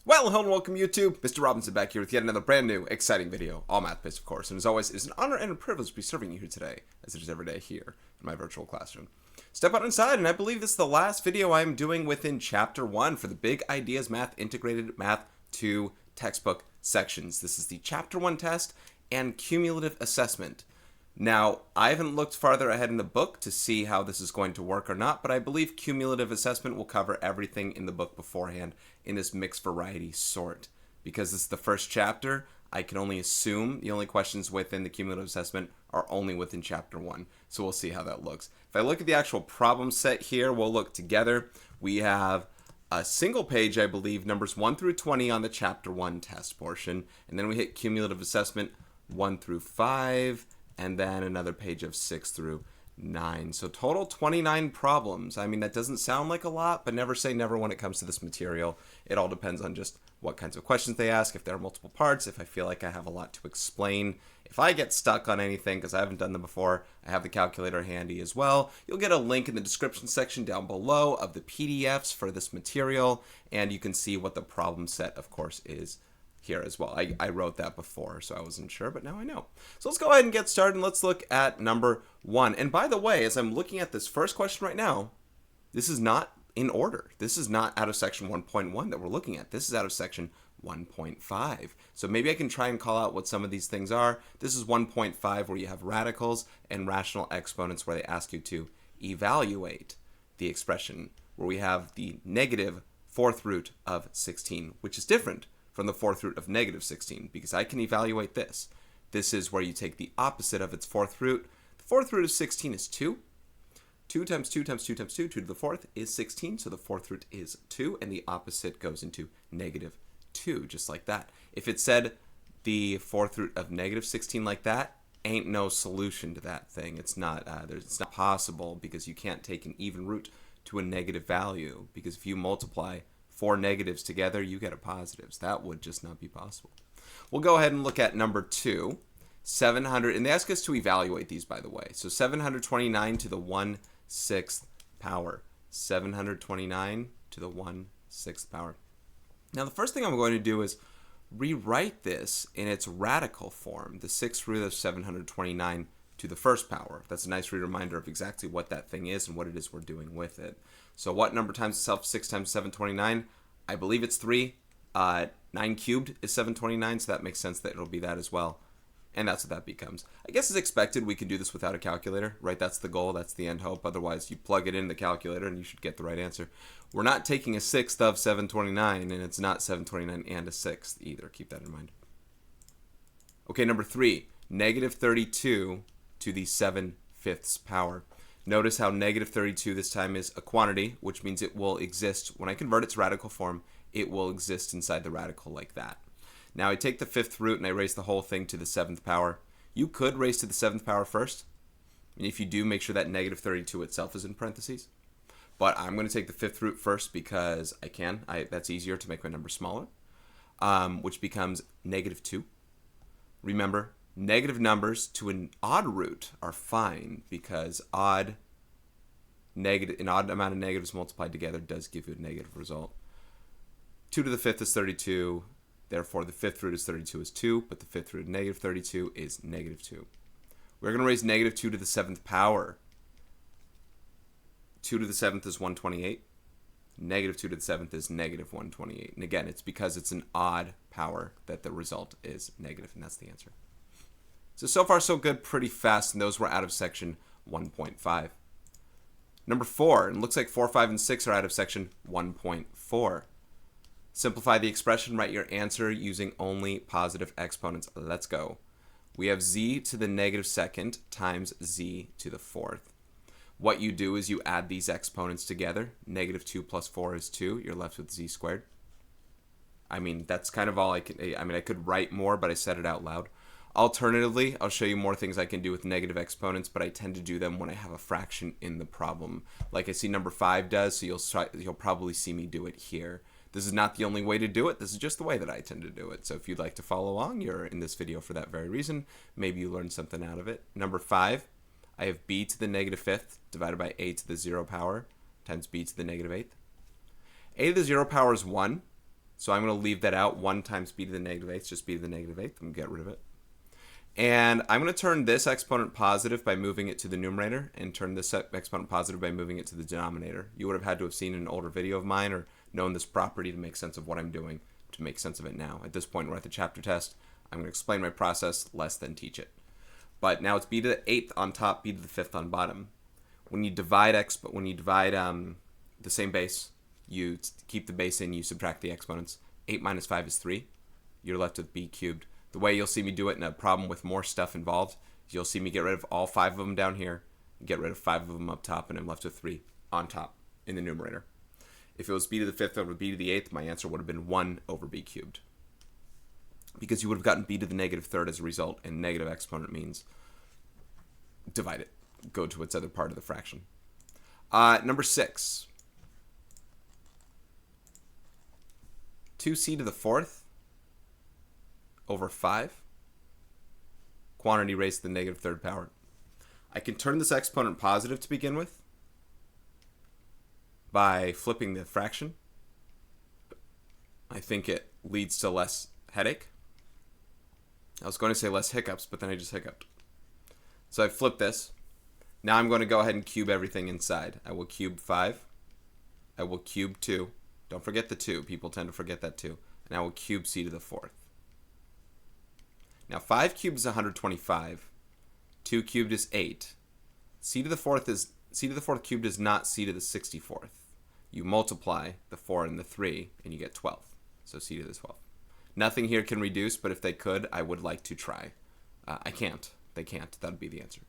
Well, hello and welcome YouTube. Mr. Robinson back here with yet another brand new, exciting video, all math-based of course. And as always, it is an honor and a privilege to be serving you here today, as it is every day here in my virtual classroom. Step out inside, and I believe this is the last video I am doing within Chapter 1 for the Big Ideas Math Integrated Math 2 textbook sections. This is the Chapter 1 test and Cumulative Assessment. Now, I haven't looked farther ahead in the book to see how this is going to work or not, but I believe cumulative assessment will cover everything in the book beforehand in this mixed variety sort. Because this is the first chapter, I can only assume the only questions within the cumulative assessment are only within chapter 1. So we'll see how that looks. If I look at the actual problem set here, we'll look together. We have a single page, I believe, numbers 1 through 20 on the chapter 1 test portion. And then we hit cumulative assessment 1 through 5. And then another page of 6 through 9. So total 29 problems. I mean, that doesn't sound like a lot, but never say never when it comes to this material. It all depends on just what kinds of questions they ask, if there are multiple parts, if I feel like I have a lot to explain. If I get stuck on anything, because I haven't done them before, I have the calculator handy as well. You'll get a link in the description section down below of the PDFs for this material, and you can see what the problem set, of course, is here as well. I wrote that before, so I wasn't sure, but now I know. So let's go ahead and get started, and let's look at number 1. And by the way, as I'm looking at this first question right now, this is not in order. This is not out of section 1.1 that we're looking at. This is out of section 1.5. So maybe I can try and call out what some of these things are. This is 1.5 where you have radicals and rational exponents where they ask you to evaluate the expression, where we have the negative fourth root of 16, which is different from the fourth root of negative 16, because I can evaluate this. This is where you take the opposite of its fourth root. The fourth root of 16 is 2. 2 times 2 times 2 times 2, 2 to the fourth is 16, so the fourth root is 2, and the opposite goes into negative 2, just like that. If it said the fourth root of negative 16 like that, ain't no solution to that thing. It's not possible, because you can't take an even root to a negative value, because if you multiply 4 negatives together, you get a positives. That would just not be possible. We'll go ahead and look at number 2. 700, and they ask us to evaluate these, by the way. So 729 to the 1/6 power. 729 to the 1/6 power. Now, the first thing I'm going to do is rewrite this in its radical form, the 6th root of 729 to the first power. That's a nice reminder of exactly what that thing is and what it is we're doing with it. So what number times itself? 6 times 729? I believe it's 3. 9 cubed is 729, so that makes sense that it'll be that as well. And that's what that becomes. I guess as expected, we can do this without a calculator, right? That's the goal. That's the end hope. Otherwise, you plug it in the calculator and you should get the right answer. We're not taking a 6th of 729, and it's not 729 and a 6th either. Keep that in mind. Okay, number 3. Negative 32 to the 7/5 power. Notice how negative 32 this time is a quantity, which means it will exist. When I convert it to radical form, it will exist inside the radical like that. Now I take the 5th root and I raise the whole thing to the 7th power. You could raise to the 7th power first. And if you do, make sure that negative 32 itself is in parentheses. But I'm going to take the 5th root first because I can. That's easier to make my number smaller, which becomes negative 2. Remember, negative numbers to an odd root are fine, because an odd amount of negatives multiplied together does give you a negative result. 2 to the 5th is 32. Therefore, the 5th root is 32 is 2, but the 5th root of negative 32 is negative 2. We're going to raise negative 2 to the 7th power. 2 to the 7th is 128. Negative 2 to the 7th is negative 128. And again, it's because it's an odd power that the result is negative, and that's the answer. So far so good, pretty fast, and those were out of section 1.5. Number 4, and it looks like 4, 5, and 6 are out of section 1.4. Simplify the expression, write your answer using only positive exponents. Let's go. We have z to the negative 2nd times z to the 4th. What you do is you add these exponents together. Negative 2 plus 4 is 2. You're left with z squared. I mean, that's kind of all I can. I could write more, but I said it out loud. Alternatively, I'll show you more things I can do with negative exponents, but I tend to do them when I have a fraction in the problem, like I see number 5 does, so you'll probably see me do it here. This is not the only way to do it. This is just the way that I tend to do it. So if you'd like to follow along, you're in this video for that very reason. Maybe you learned something out of it. Number 5, I have b to the negative 5th divided by a to the 0 power times b to the negative 8th. A to the 0 power is 1. So I'm going to leave that out. 1 times b to the negative eighth, just b to the negative eighth. I'm going to get rid of it. And I'm going to turn this exponent positive by moving it to the numerator, and turn this exponent positive by moving it to the denominator. You would have had to have seen an older video of mine or known this property to make sense of what I'm doing to make sense of it now. At this point, we're at the chapter test. I'm going to explain my process less than teach it. But now it's b to the eighth on top, b to the fifth on bottom. When you divide the same base, you keep the base in, you subtract the exponents. 8 minus 5 is 3. You're left with b cubed. The way you'll see me do it in a problem with more stuff involved, you'll see me get rid of all 5 of them down here, get rid of 5 of them up top, and I'm left with 3 on top in the numerator. If it was b to the fifth over b to the eighth, my answer would have been 1 over b cubed. Because you would have gotten b to the negative third as a result, and negative exponent means divide it. Go to its other part of the fraction. Number 6. 2c to the fourth over 5. Quantity raised to the negative third power. I can turn this exponent positive to begin with by flipping the fraction. I think it leads to less headache. I was going to say less hiccups, but then I just hiccuped. So I flipped this. Now I'm going to go ahead and cube everything inside. I will cube 5. I will cube 2. Don't forget the 2. People tend to forget that 2. And I will cube c to the fourth. Now 5 cubed is 125. 2 cubed is 8. C to the fourth cubed is not c to the 64th. You multiply the 4 and the 3, and you get 12. So c to the 12th. Nothing here can reduce, but if they could, I would like to try. I can't. They can't. That would be the answer.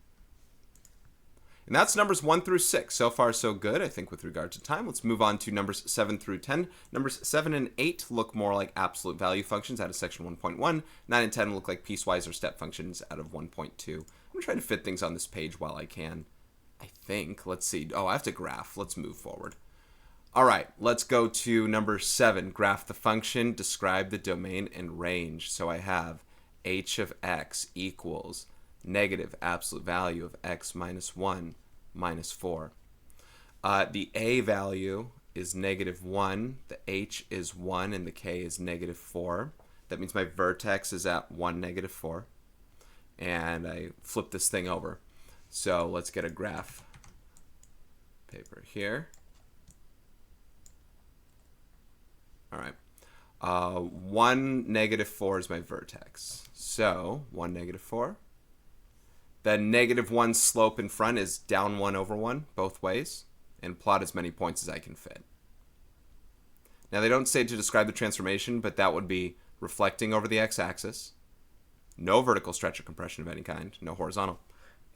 And that's numbers 1 through 6. So far, so good, I think, with regard to time. Let's move on to numbers 7 through 10. Numbers 7 and 8 look more like absolute value functions out of section 1.1. 9 and 10 look like piecewise or step functions out of 1.2. I'm going to try to fit things on this page while I can, I think. Let's see. Oh, I have to graph. Let's move forward. All right, let's go to number 7. Graph the function, describe the domain and range. So I have h of x equals negative absolute value of x minus 1 minus 4. The a value is negative 1, the h is 1, and the k is negative 4. That means my vertex is at 1, negative 4. And I flip this thing over. So let's get a graph paper here. All right. 1, negative 4 is my vertex. So 1, negative 4. The negative 1 slope in front is down 1 over 1, both ways, and plot as many points as I can fit. Now, they don't say to describe the transformation, but that would be reflecting over the x-axis, no vertical stretch or compression of any kind, no horizontal,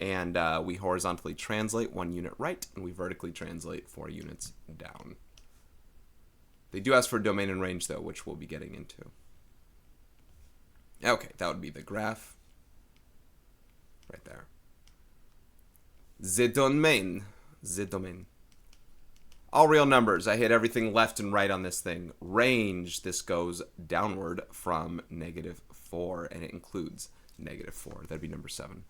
and we horizontally translate 1 unit right, and we vertically translate 4 units down. They do ask for domain and range, though, which we'll be getting into. Okay, that would be the graph. Right there. The domain. All real numbers. I hit everything left and right on this thing. Range, this goes downward from negative 4, and it includes negative 4. That'd be number 7.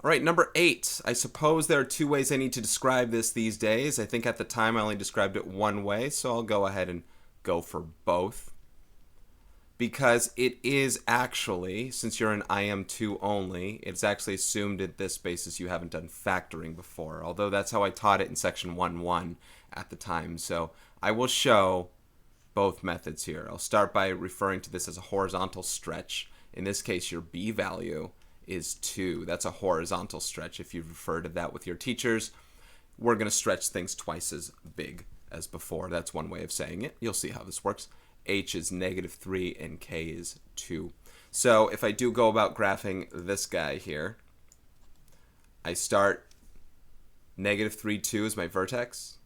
All right, number 8. I suppose there are 2 ways I need to describe this these days. I think at the time I only described it one way, so I'll go ahead and go for both. Because it is actually, since you're in IM2 only, it's actually assumed at this basis you haven't done factoring before, although that's how I taught it in section 1.1 at the time. So I will show both methods here. I'll start by referring to this as a horizontal stretch. In this case, your B value is 2. That's a horizontal stretch. If you've referred to that with your teachers, we're going to stretch things twice as big as before. That's one way of saying it. You'll see how this works. H is negative 3 and K is 2. So if I do go about graphing this guy here, I start negative 3, 2 is my vertex.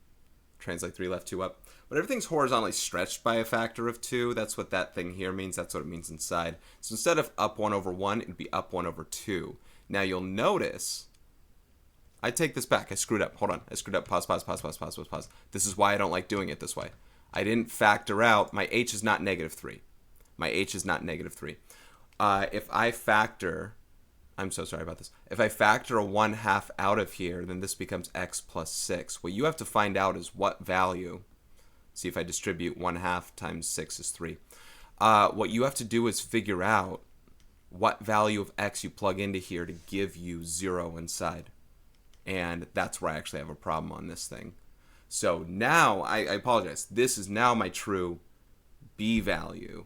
Translate 3 left, 2 up. But everything's horizontally stretched by a factor of 2. That's what that thing here means. That's what it means inside. So instead of up 1 over 1, it would be up 1 over 2. Now you'll notice, I take this back. I screwed up. Hold on. I screwed up. Pause. This is why I don't like doing it this way. I didn't factor out, my h is not negative 3. My h is not negative 3. If I factor, I'm so sorry about this. If I factor a 1/2 out of here, then this becomes x plus 6. What you have to find out is what value See if I distribute 1/2 times 6 is 3. What you have to do is figure out what value of x you plug into here to give you 0 inside. And that's where I actually have a problem on this thing. So now, I apologize. This is now my true b value.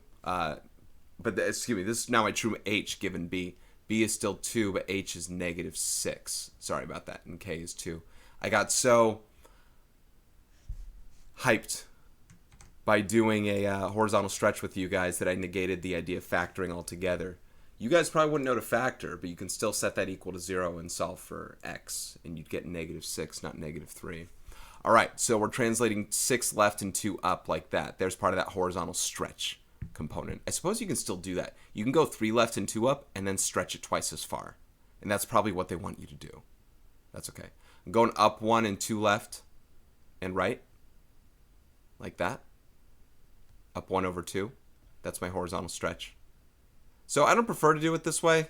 Excuse me, this is now my true h given b. B is still 2, but h is -6. Sorry about that, and k is 2. I got so hyped by doing a horizontal stretch with you guys that I negated the idea of factoring altogether. You guys probably wouldn't know to factor, but you can still set that equal to 0 and solve for x, and you'd get -6, not -3. All right, so we're translating 6 left and 2 up like that. There's part of that horizontal stretch component. I suppose you can still do that. You can go 3 left and 2 up and then stretch it twice as far. And that's probably what they want you to do. That's okay. I'm going up 1 and 2 left and right. Like that. Up 1 over 2. That's my horizontal stretch. So I don't prefer to do it this way.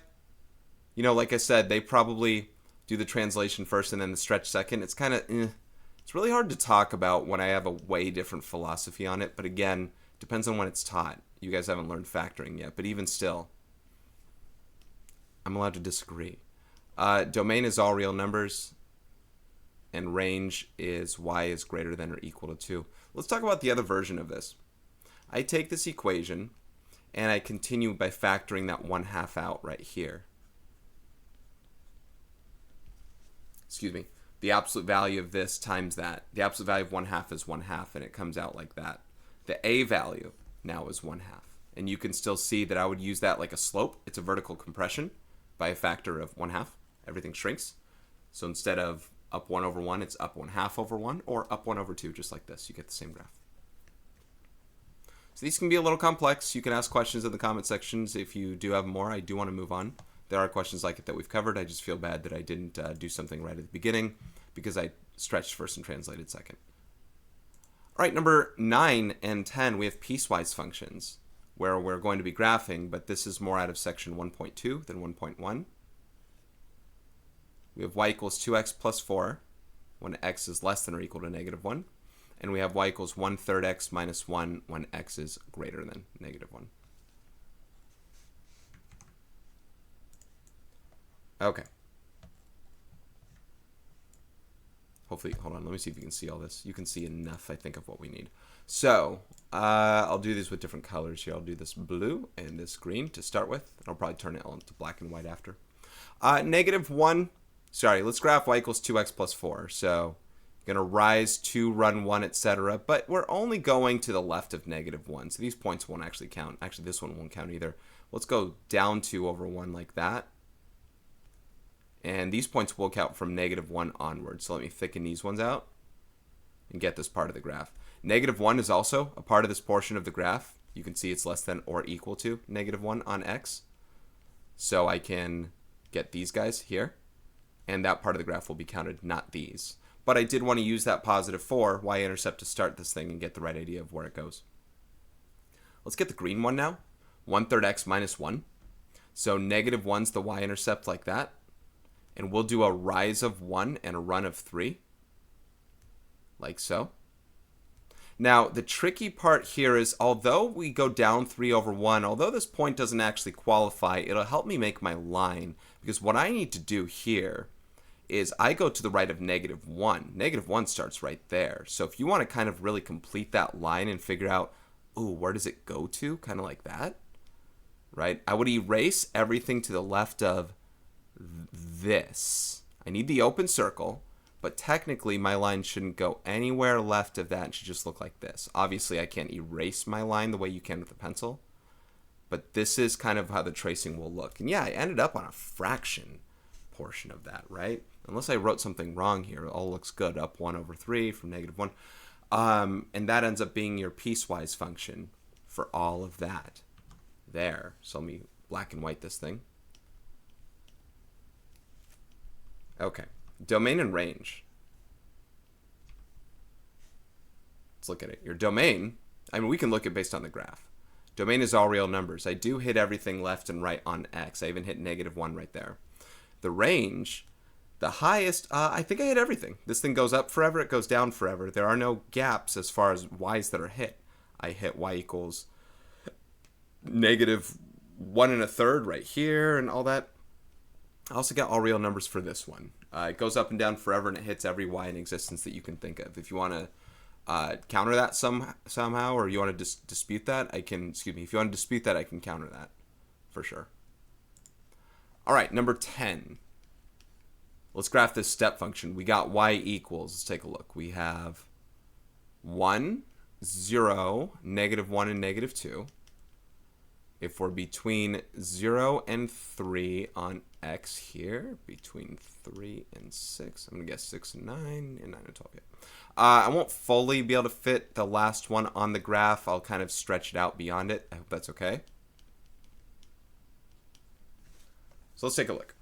You know, like I said, they probably do the translation first and then the stretch second. It's kind of, it's really hard to talk about when I have a way different philosophy on it. But again, depends on when it's taught. You guys haven't learned factoring yet. But even still, I'm allowed to disagree. Domain is all real numbers. And range is y is greater than or equal to 2. Let's talk about the other version of this. I take this equation and I continue by factoring that 1/2 out right here. Excuse me. The absolute value of this times that. The absolute value of 1/2 is 1/2, and it comes out like that. The a value now is 1/2. And you can still see that I would use that like a slope. It's a vertical compression by a factor of 1/2. Everything shrinks. So instead of up 1 over 1, it's up 1/2 over 1, or up 1 over 2, just like this. You get the same graph. So these can be a little complex. You can ask questions in the comment sections. If you do have more, I do want to move on. There are questions like it that we've covered. I just feel bad that I didn't do something right at the beginning because I stretched first and translated second. All right, number 9 and 10, we have piecewise functions where we're going to be graphing, but this is more out of section 1.2 than 1.1. We have y equals 2x plus 4 when x is less than or equal to -1. And we have y equals 1/3 x minus 1 when x is greater than -1. Okay. Hopefully, hold on, let me see if you can see all this. You can see enough, I think, of what we need. So, I'll do these with different colors here. I'll do this blue and this green to start with. I'll probably turn it all into black and white after. -1. Sorry, let's graph y equals 2x plus 4. So, going to rise 2, run 1, etc. But we're only going to the left of -1. So these points won't actually count. Actually, this one won't count either. Let's go down 2 over 1 like that. And these points will count from -1 onward. So let me thicken these ones out and get this part of the graph. -1 is also a part of this portion of the graph. You can see it's less than or equal to -1 on x. So I can get these guys here. And that part of the graph will be counted, not these. But I did want to use that +4 y-intercept to start this thing and get the right idea of where it goes. Let's get the green one now. 1/3 x minus 1. So -1's the y-intercept like that. And we'll do a rise of 1 and a run of 3. Like so. Now, the tricky part here is, although we go down 3 over 1, although this point doesn't actually qualify, it'll help me make my line. Because what I need to do here is I go to the right of -1. -1 starts right there. So if you want to kind of really complete that line and figure out, ooh, where does it go to? Kind of like that, right? I would erase everything to the left of this. I need the open circle, but technically my line shouldn't go anywhere left of that. It should just look like this. Obviously, I can't erase my line the way you can with a pencil, but this is kind of how the tracing will look. And yeah, I ended up on a fraction portion of that, right? Unless I wrote something wrong here, it all looks good. Up 1 over 3 from -1. And that ends up being your piecewise function for all of that there. So let me black and white this thing. Okay. Domain and range. Let's look at it. Your domain, I mean, we can look at based on the graph. Domain is all real numbers. I do hit everything left and right on x. I even hit -1 right there. The range, The highest, I think I hit everything. This thing goes up forever, it goes down forever. There are no gaps as far as y's that are hit. I hit y equals negative 1 1/3 right here and all that. I also got all real numbers for this one. It goes up and down forever, and it hits every y in existence that you can think of. If you want to counter that somehow, or you want to dispute that, I can, if you want to dispute that, I can counter that for sure. All right, number 10. Let's graph this step function. We got y equals, let's take a look. We have 1, 0, -1, and -2. If we're between 0 and 3 on x here, between 3 and 6, I'm going to guess 6 and 9, and 9 and 12, yeah. I won't fully be able to fit the last one on the graph. I'll kind of stretch it out beyond it. I hope that's okay. So let's take a look.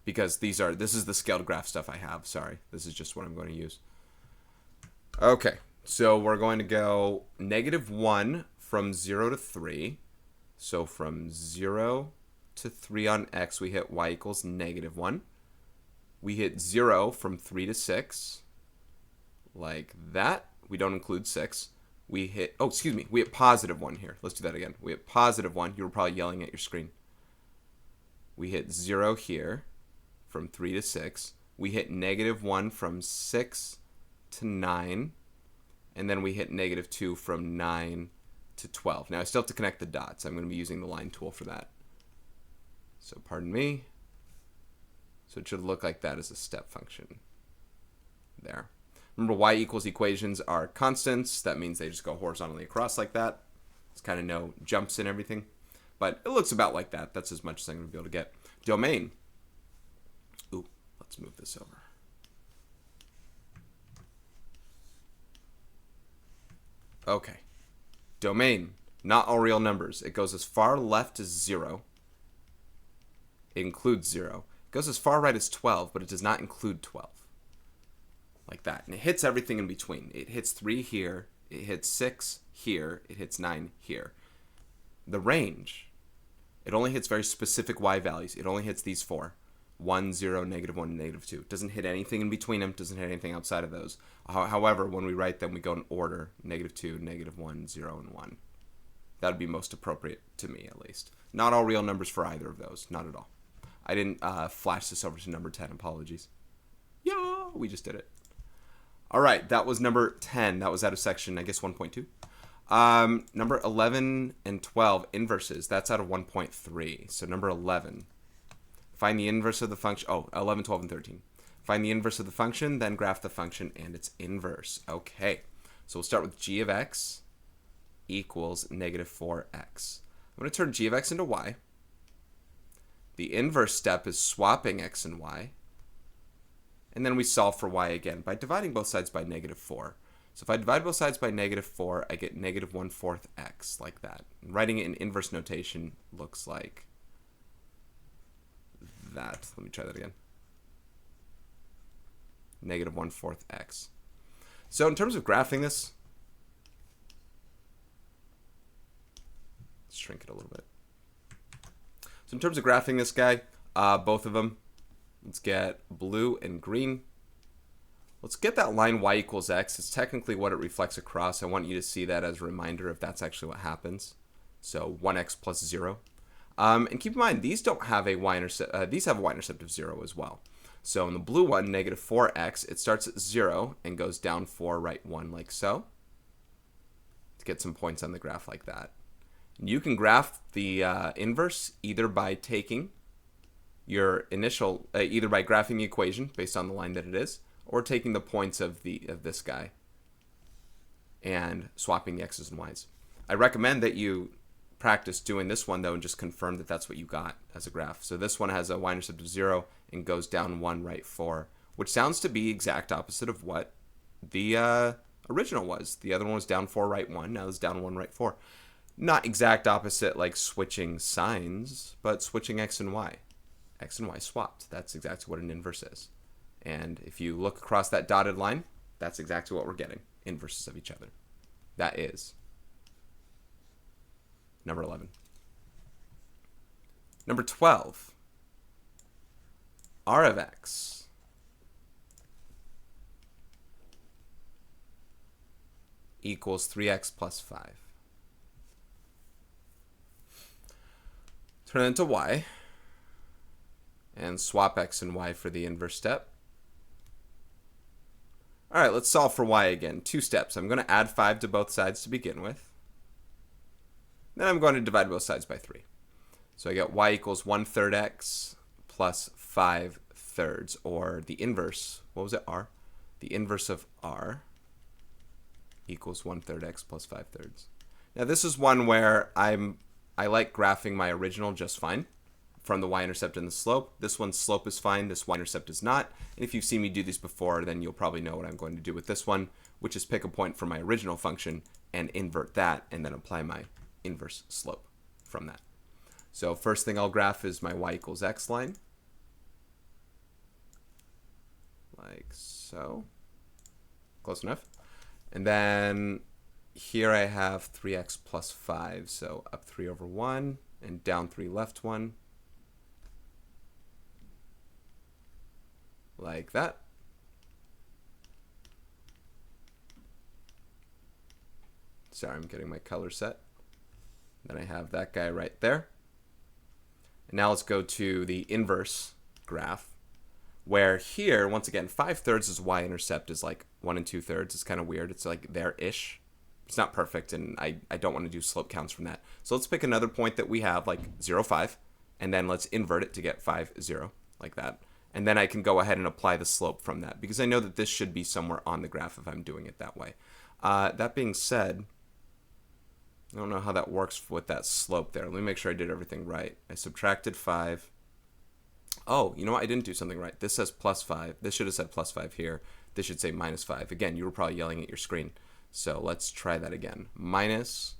Because this is the scaled graph stuff I have. Sorry, this is just what I'm going to use. Okay, so we're going to go -1 from 0 to 3. So from 0 to 3 on x, we hit y equals -1. We hit 0 from 3 to 6, like that. We don't include 6. We hit, we hit +1 here. Let's do that again. We hit +1. You were probably yelling at your screen. We hit 0 here from 3 to 6. We hit -1 from 6 to 9. And then we hit -2 from 9 to 12. Now I still have to connect the dots. I'm going to be using the line tool for that. So pardon me. So it should look like that as a step function. There. Remember, y equals equations are constants. That means they just go horizontally across like that. It's kind of no jumps and everything. But it looks about like that. That's as much as I'm going to be able to get. Domain. Ooh, let's move this over. Okay. Domain. Not all real numbers. It goes as far left as 0. It includes 0. It goes as far right as 12, but it does not include 12. Like that. And it hits everything in between. It hits 3 here. It hits 6 here. It hits 9 here. The range. It only hits very specific y values. It only hits these 4. 1, 0, -1, and -2. It doesn't hit anything in between them. Doesn't hit anything outside of those. However, when we write them, we go in order. -2, -1, 0, and 1. That would be most appropriate to me, at least. Not all real numbers for either of those. Not at all. I didn't flash this over to number 10. Apologies. Yeah, we just did it. All right, that was number 10. That was out of section, I guess, 1.2. Number 11 and 12, inverses. That's out of 1.3. So number 11. Find the inverse of the function. Oh, 11, 12, and 13. Find the inverse of the function, then graph the function and its inverse. Okay, so we'll start with g of x equals -4x. I'm going to turn g of x into y. The inverse step is swapping x and y. And then we solve for y again by dividing both sides by -4. So if I divide both sides by -4, I get -1/4 x, like that. And writing it in inverse notation looks like that. Let me try that again. -1/4 x. So in terms of graphing this, let's shrink it a little bit. So in terms of graphing this guy, both of them, let's get blue and green. Let's get that line y equals x. It's technically what it reflects across. I want you to see that as a reminder if that's actually what happens. So 1x plus 0. And keep in mind, these don't have a y-intercept. These have a y-intercept of 0 as well. So in the blue one, -4x, it starts at 0 and goes down 4, right 1, like so. To get some points on the graph like that. And you can graph the inverse either by taking your initial, either by graphing the equation based on the line that it is, or taking the points of this guy and swapping the x's and y's. I recommend that you practice doing this one though and just confirm that that's what you got as a graph. So this one has a y-intercept of 0 and goes down 1, right 4, which sounds to be exact opposite of what the original was. The other one was down 4, right 1. Now it's down 1, right 4. Not exact opposite like switching signs, but switching x and y. X and y swapped. That's exactly what an inverse is. And if you look across that dotted line, that's exactly what we're getting. Inverses of each other. That is number 11. Number 12. r of x equals 3x plus 5. Turn it into y, and swap x and y for the inverse step. All right, let's solve for y again. 2 steps. I'm going to add 5 to both sides to begin with. Then I'm going to divide both sides by 3. So I get y equals 1/3 x plus 5/3, or the inverse. What was it, r? The inverse of r equals 1/3 x plus 5/3. Now this is one where I like graphing my original just fine from the y-intercept and the slope. This one's slope is fine, this y-intercept is not. And if you've seen me do these before, then you'll probably know what I'm going to do with this one, which is pick a point from my original function and invert that, and then apply my inverse slope from that. So first thing I'll graph is my y equals x line, like so. Close enough. And then here I have 3x plus 5, so up 3 over 1 and down 3 left 1, like that. Sorry, I'm getting my color set. Then I have that guy right there. And now let's go to the inverse graph, where here, once again, 5/3 is y-intercept is like 1 2/3. It's kind of weird. It's like there-ish. It's not perfect, and I don't want to do slope counts from that. So let's pick another point that we have, like 0, 5, and then let's invert it to get 5, 0, like that. And then I can go ahead and apply the slope from that, because I know that this should be somewhere on the graph if I'm doing it that way. That being said, I don't know how that works with that slope there. Let me make sure I did everything right. I subtracted 5. Oh, you know what? I didn't do something right. This says plus 5. This should have said plus 5 here. This should say minus 5. Again, you were probably yelling at your screen. So let's try that again. Minus,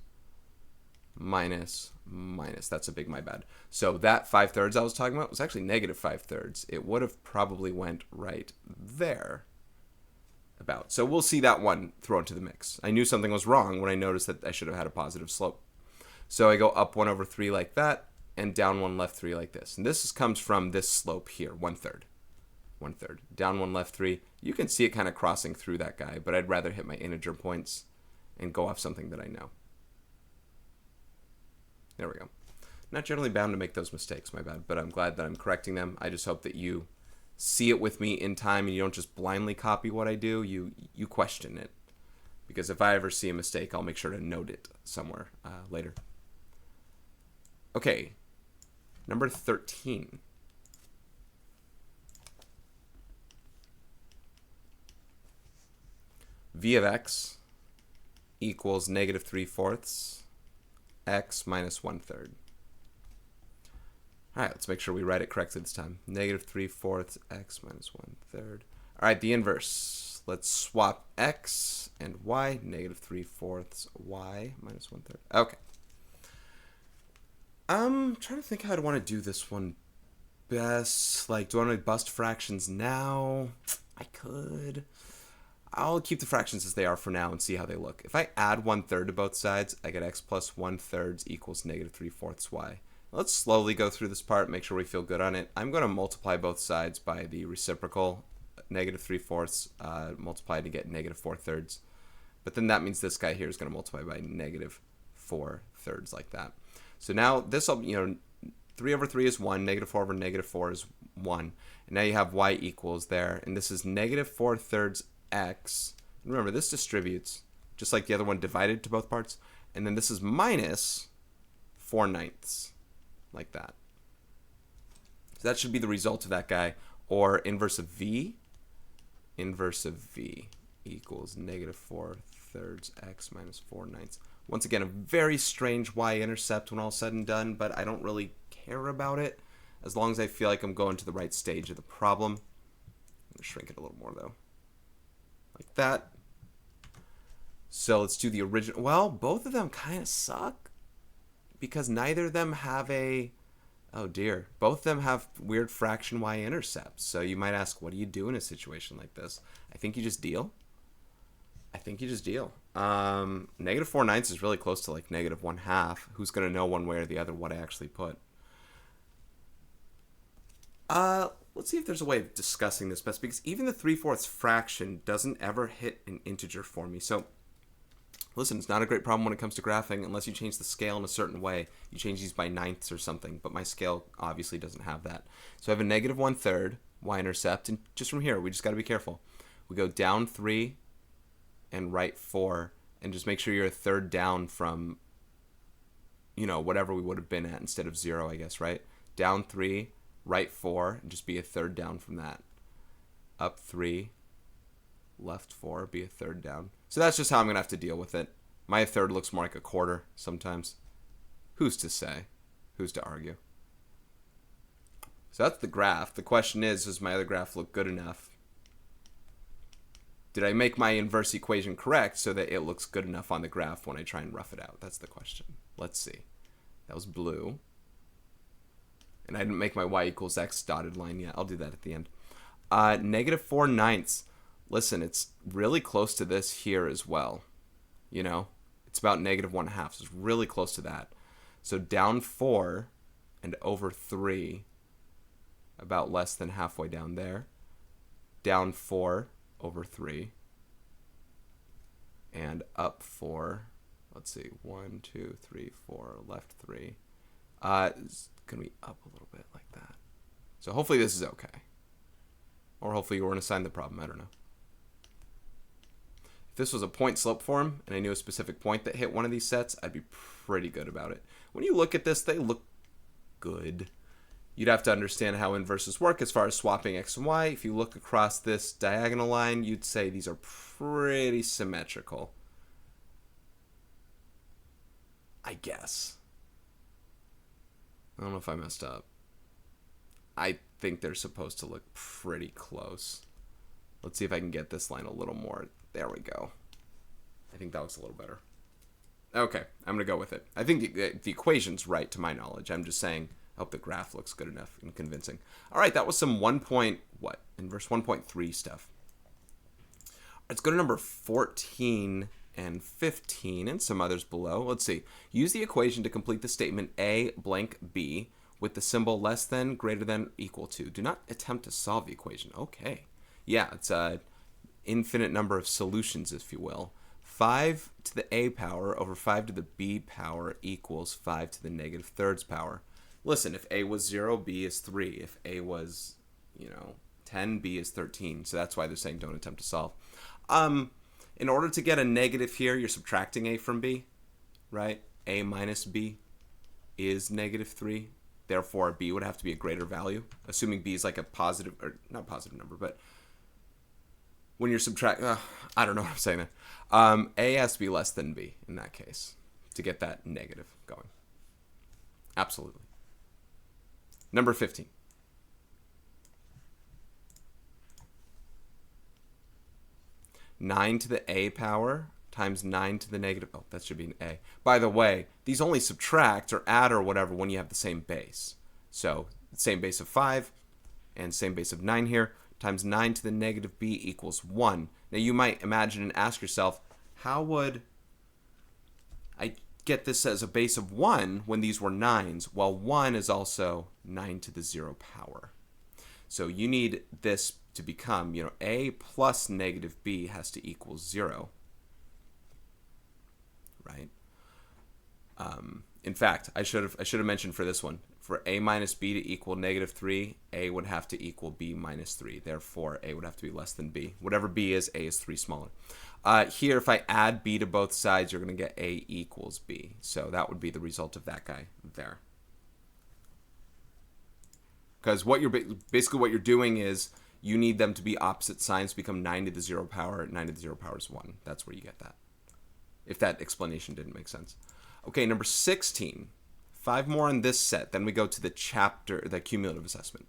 minus, minus. That's a big my bad. So that 5/3 I was talking about was actually negative 5/3. It would have probably went right there about. So we'll see that one thrown into the mix. I knew something was wrong when I noticed that I should have had a positive slope. So I go up 1 over 3 like that, and down 1 left 3 like this. And this comes from this slope here, 1/3. 1/3. Down 1 left 3. You can see it kind of crossing through that guy, but I'd rather hit my integer points and go off something that I know. There we go. Not generally bound to make those mistakes, my bad, but I'm glad that I'm correcting them. I just hope that you see it with me in time and you don't just blindly copy what I do. You question it. Because if I ever see a mistake, I'll make sure to note it somewhere later. Okay, number 13. V of x equals negative 3/4 x minus 1/3. All right, let's make sure we write it correctly this time. Negative 3/4 x minus 1/3. All right, the inverse. Let's swap x and y. Negative 3/4 y minus 1/3. Okay. I'm trying to think how I'd want to do this one best. Like, do I want to bust fractions now? I could. I'll keep the fractions as they are for now and see how they look. If I add 1/3 to both sides, I get x plus 1/3 equals negative 3/4 y. Let's slowly go through this part, make sure we feel good on it. I'm going to multiply both sides by the reciprocal, negative 3/4, multiply to get negative 4/3. But then that means this guy here is going to multiply by negative 4/3 like that. So now this will, 3 over 3 is 1, negative 4 over negative 4 is 1. And now you have y equals there, and this is negative 4/3 x. And remember, this distributes just like the other one, divided to both parts. And then this is minus 4/9, like that. So that should be the result of that guy. Or inverse of v. Inverse of v equals negative 4/3 x minus 4/9. Once again, a very strange y-intercept when all said and done, but I don't really care about it as long as I feel like I'm going to the right stage of the problem. I'm going to shrink it a little more, though. Like that. So let's do the original. Well, both of them kind of suck because neither of them have a... Oh, dear. Both of them have weird fraction y-intercepts. So you might ask, what do you do in a situation like this? I think you just deal. I think you just deal. Negative 4/9 is really close to like negative 1/2. Who's going to know one way or the other what I actually put? Let's see if there's a way of discussing this best, because even the 3/4 fraction doesn't ever hit an integer for me. So listen, it's not a great problem when it comes to graphing unless you change the scale in a certain way. You change these by ninths or something, but my scale obviously doesn't have that. So I have a negative 1/3 y-intercept, and just from here, we just got to be careful. We go down 3 and right 4, and just make sure you're a third down from, you know, whatever we would have been at instead of 0, I guess, right? Down 3, right 4, and just be a third down from that. Up 3, left 4, be a third down. So that's just how I'm going to have to deal with it. My third looks more like a quarter sometimes. Who's to say? Who's to argue? So that's the graph. The question is, does my other graph look good enough? Did I make my inverse equation correct so that it looks good enough on the graph when I try and rough it out? That's the question. Let's see. That was blue. And I didn't make my y equals x dotted line yet. I'll do that at the end. Negative 4/9. Listen, it's really close to this here as well. You know, it's about negative 1/2. So it's really close to that. So down 4 and over 3, about less than halfway down there. Down 4 over 3. And up 4. Let's see. 1, 2, 3, 4. Left 3. It's going to be up a little bit like that. So hopefully this is okay. Or hopefully you weren't assigned the problem. I don't know. If this was a point slope form and I knew a specific point that hit one of these sets, I'd be pretty good about it. When you look at this, they look good. You'd have to understand how inverses work as far as swapping x and y. If you look across this diagonal line, you'd say these are pretty symmetrical. I guess. I don't know if I messed up. I think they're supposed to look pretty close. Let's see if I can get this line a little more. There we go. I think that looks a little better. Okay, I'm going to go with it. I think the equation's right to my knowledge. I'm just saying I hope the graph looks good enough and convincing. All right, that was some inverse 1.3 stuff. Let's go to number 14 and 15 and some others below. Let's see. Use the equation to complete the statement A blank B with the symbol less than, greater than, equal to. Do not attempt to solve the equation. Okay. Yeah, it's an infinite number of solutions, if you will. 5 to the A power over 5 to the B power equals 5 to the negative thirds power. Listen, if A was 0, B is 3. If A was, 10, B is 13. So that's why they're saying don't attempt to solve. In order to get a negative here, you're subtracting A from B, right? A minus B is negative 3. Therefore, B would have to be a greater value, assuming B is like a positive, or not positive number, but when you're subtracting, I don't know what I'm saying there. A has to be less than B in that case to get that negative going. Absolutely. Number 15. Nine to the A power times 9 to the negative. Oh, that should be an A. By the way, these only subtract or add or whatever when you have the same base. So, same base of 5 and same base of 9 here times 9 to the negative B equals 1. Now, you might imagine and ask yourself, how would I get this as a base of 1 when these were 9s? Well, 1 is also 9 to the 0 power. So, you need this to become, A plus negative B has to equal 0. Right? In fact, I should have mentioned for this one, for A minus B to equal negative 3, A would have to equal B minus 3. Therefore, A would have to be less than B. Whatever B is, A is 3 smaller. Here, if I add B to both sides, you're going to get A equals B. So that would be the result of that guy there. Because basically what you're doing is you need them to be opposite signs to become 9 to the 0 power. 9 to the 0 power is 1. That's where you get that. If that explanation didn't make sense. Okay, number 16. 5 more on this set. Then we go to the cumulative assessment.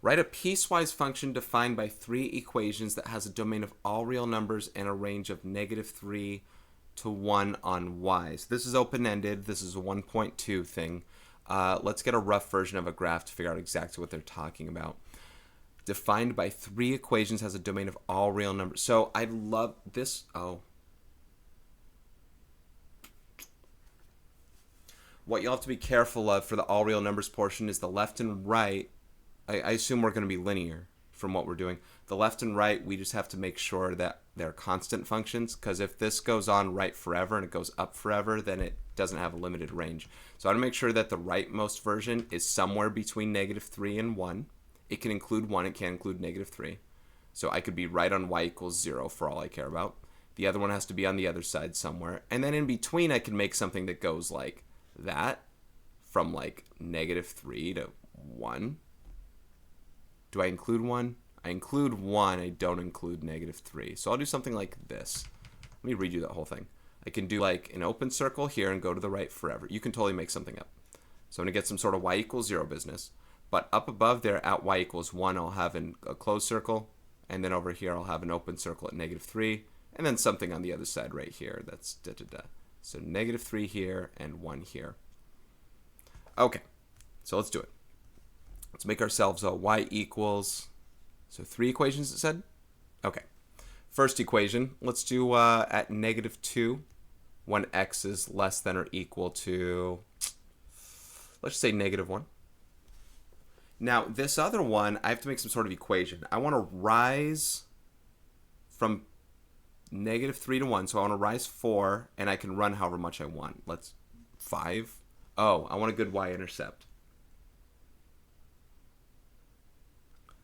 Write a piecewise function defined by 3 equations that has a domain of all real numbers and a range of -3 to 1 on y. So this is open-ended. This is a 1.2 thing. Let's get a rough version of a graph to figure out exactly what they're talking about. Defined by 3 equations has a domain of all real numbers. So I love this. Oh. What you'll have to be careful of for the all real numbers portion is the left and right I assume we're going to be linear from what we're doing. The left and right, we just have to make sure that they're constant functions, because if this goes on right forever and it goes up forever, then it doesn't have a limited range. So I want to make sure that the rightmost version is somewhere between -3 and 1. It can include 1, it can't include -3. So I could be right on y equals 0 for all I care about. The other one has to be on the other side somewhere. And then in between, I can make something that goes like that, from like -3 to 1. Do I include 1? I include 1, I don't include -3. So I'll do something like this. Let me redo that whole thing. I can do like an open circle here and go to the right forever. You can totally make something up. So I'm going to get some sort of y equals 0 business. But up above there at y equals 1, I'll have a closed circle. And then over here, I'll have an open circle at -3. And then something on the other side right here. That's da-da-da. So -3 here and 1 here. Okay, so let's do it. Let's make ourselves a y equals, so 3 equations it said? Okay. First equation, let's do at -2, when x is less than or equal to, let's say -1. Now, this other one, I have to make some sort of equation. I want to rise from -3 to 1, so I want to rise 4, and I can run however much I want. Let's 5. Oh, I want a good y-intercept.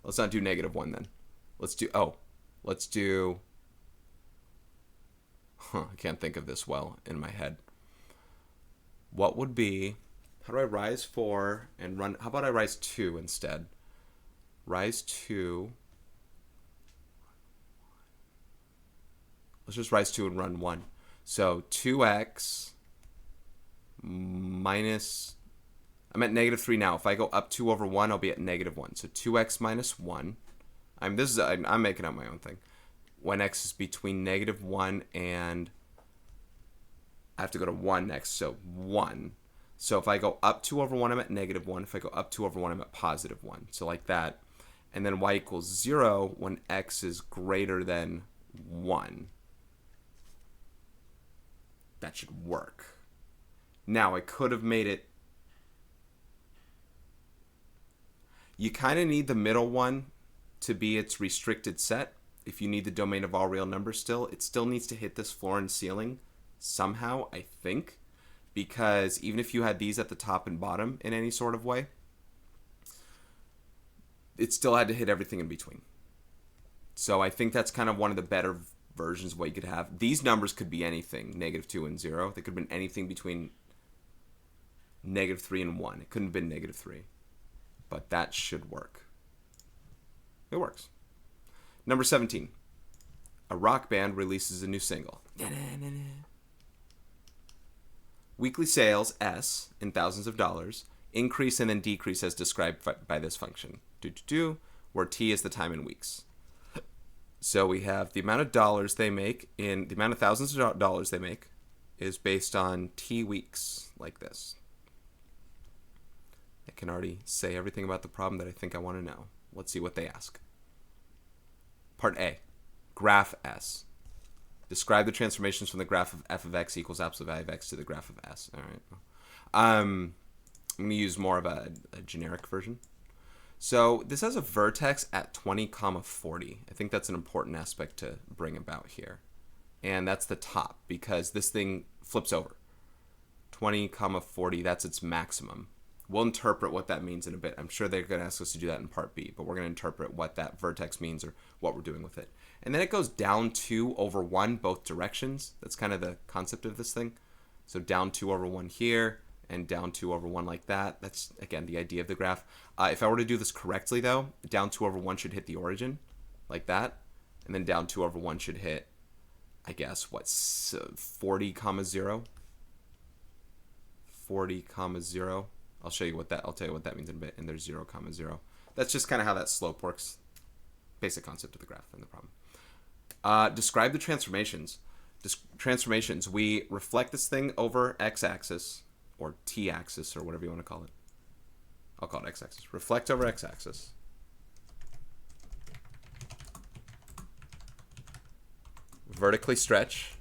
Let's not do -1 then. Let's do, I can't think of this well in my head. What would be, how do I rise 4 and run, how about I rise 2 instead? Rise 2. Let's just rise 2 and run 1. So 2x minus, I'm at -3 now. If I go up 2 over 1, I'll be at -1. So 2x minus 1. I'm making up my own thing. When x is between -1 and, I have to go to 1 next, so 1. So if I go up 2 over 1, I'm at -1. If I go up 2 over 1, I'm at +1. So like that. And then y equals 0 when x is greater than 1. That should work. Now, I could have made it, you kind of need the middle one to be its restricted set. If you need the domain of all real numbers still, it still needs to hit this floor and ceiling somehow, I think, because even if you had these at the top and bottom in any sort of way, it still had to hit everything in between. So I think that's kind of one of the better versions of what you could have. These numbers could be anything, -2 and 0. They could have been anything between -3 and 1. It couldn't have been -3. But that should work. It works. Number 17. A rock band releases a new single. Weekly sales, S, in thousands of dollars, increase and then decrease as described by this function. Where T is the time in weeks. So we have the amount of dollars they make, in the amount of thousands of dollars they make is based on T weeks, like this. I can already say everything about the problem that I think I want to know. Let's see what they ask. Part A, graph S. Describe the transformations from the graph of f of x equals absolute value of x to the graph of S. All right. I'm going to use more of a generic version. So this has a vertex at 20, 40. I think that's an important aspect to bring about here. And that's the top, because this thing flips over. 20, 40, that's its maximum. We'll interpret what that means in a bit. I'm sure they're going to ask us to do that in part B, but we're going to interpret what that vertex means or what we're doing with it. And then it goes down 2 over 1 both directions. That's kind of the concept of this thing. So down 2 over 1 here, and down 2 over 1 like that. That's, again, the idea of the graph. If I were to do this correctly, though, down 2 over 1 should hit the origin, like that. And then down 2 over 1 should hit, I guess, what, 40, 0? 40, 0. I'll show you what that, I'll tell you what that means in a bit. And there's 0, 0. That's just kind of how that slope works. Basic concept of the graph and the problem. Describe the transformations. Transformations. We reflect this thing over x-axis, or t-axis, or whatever you want to call it. I'll call it x-axis. Reflect over x-axis. Vertically stretch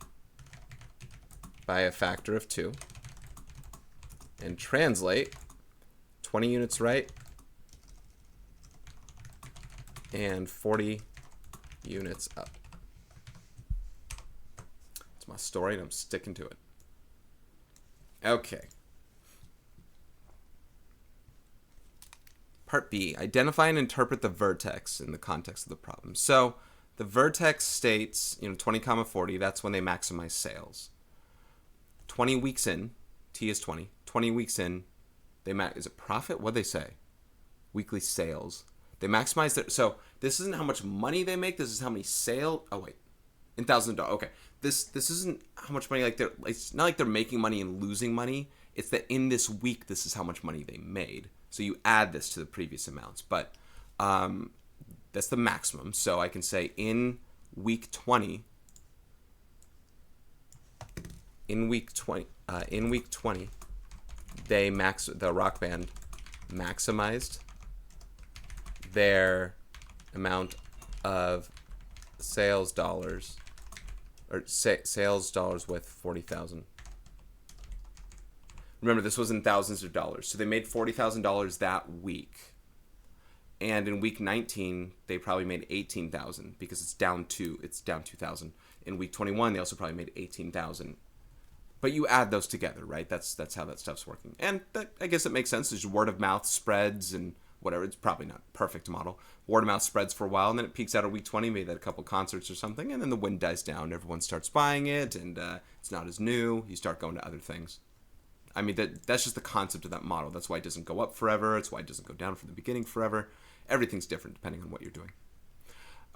by a factor of 2. And translate 20 units right, and 40 units up. It's my story, and I'm sticking to it. Okay. Part B, identify and interpret the vertex in the context of the problem. So the vertex states, 20 comma 40, that's when they maximize sales. 20 weeks in, T is 20. 20 weeks in, is it profit? What'd they say? Weekly sales. They maximize their, so this isn't how much money they make, this is how many in thousands of dollars. Okay. This isn't how much money, it's not like they're making money and losing money. It's that in this week, this is how much money they made. So you add this to the previous amounts, but that's the maximum. So I can say in week 20, the rock band maximized their amount of sales dollars, or sales dollars with 40,000. Remember, this was in thousands of dollars. So they made $40,000 that week. And in week 19, they probably made 18,000 because it's down 2,000. In week 21, they also probably made 18,000. But you add those together, right? That's how that stuff's working. And that, I guess it makes sense. There's word of mouth spreads and whatever. It's probably not a perfect model. Word of mouth spreads for a while, and then it peaks out at week 20, maybe at a couple concerts or something, and then the wind dies down. Everyone starts buying it, and it's not as new. You start going to other things. I mean, that's just the concept of that model. That's why it doesn't go up forever. It's why it doesn't go down from the beginning forever. Everything's different depending on what you're doing.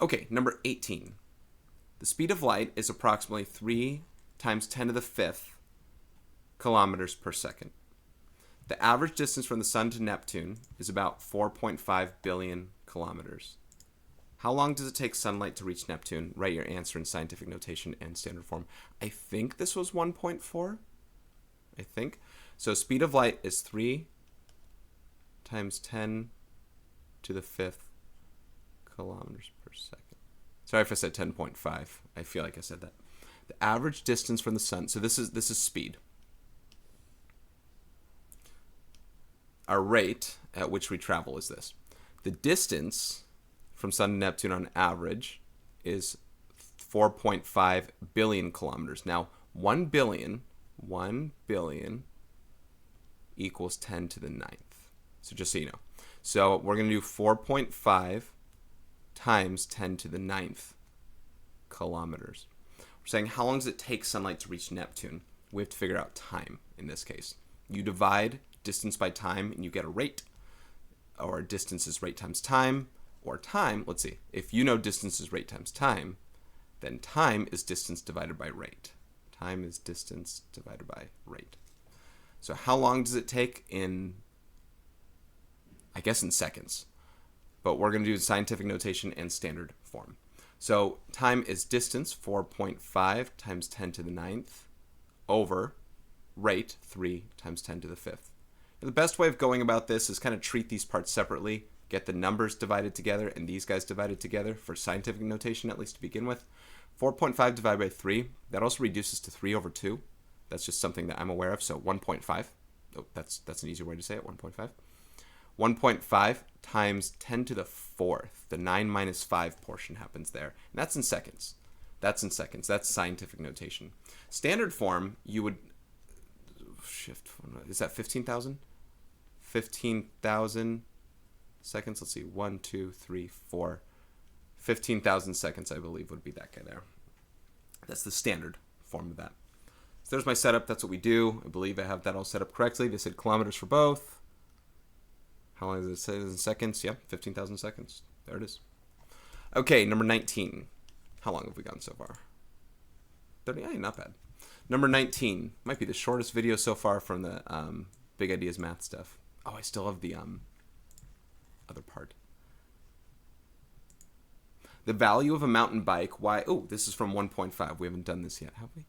Okay, number 18. The speed of light is approximately 3 times 10 to the 5th kilometers per second. The average distance from the Sun to Neptune is about 4.5 billion kilometers. How long does it take sunlight to reach Neptune? Write your answer in scientific notation and standard form. I think this was 1.4. I think. So speed of light is 3 times 10 to the 5th kilometers per second. Sorry if I said 10.5. I feel like I said that. The average distance from the Sun. So this is speed. Our rate at which we travel is this. The distance from Sun to Neptune on average is 4.5 billion kilometers. Now, 1 billion equals 10 to the 9th. So just so you know. So we're going to do 4.5 times 10 to the 9th kilometers. We're saying how long does it take sunlight to reach Neptune? We have to figure out time in this case. You divide distance by time and you get a rate. Or distance is rate times time. Or time, let's see, if you know distance is rate times time, then time is distance divided by rate. Time is distance divided by rate. So how long does it take in, I guess in seconds, but we're going to do scientific notation and standard form. So time is distance, 4.5 times 10 to the 9th, over rate, 3 times 10 to the 5th. And the best way of going about this is kind of treat these parts separately, get the numbers divided together and these guys divided together for scientific notation, at least to begin with. 4.5 divided by 3, that also reduces to 3 over 2. That's just something that I'm aware of, so 1.5. Oh, that's an easier way to say it, 1.5. 1.5 times 10 to the 4th. The 9 minus 5 portion happens there. And that's in seconds. That's scientific notation. Standard form, you would shift. Is that 15,000? 15,000 seconds. Let's see. 1, 2, 3, 4. 15,000 seconds, I believe, would be that guy there. That's the standard form of that. So there's my setup. That's what we do. I believe I have that all set up correctly. They said kilometers for both. How long does it say in seconds? Yeah, 15,000 seconds. There it is. Okay, number 19. How long have we gone so far? 30, not bad. Number 19. Might be the shortest video so far from the Big Ideas Math stuff. Oh, I still have the other part. The value of a mountain bike, y... Oh, this is from 1.5. We haven't done this yet, have we?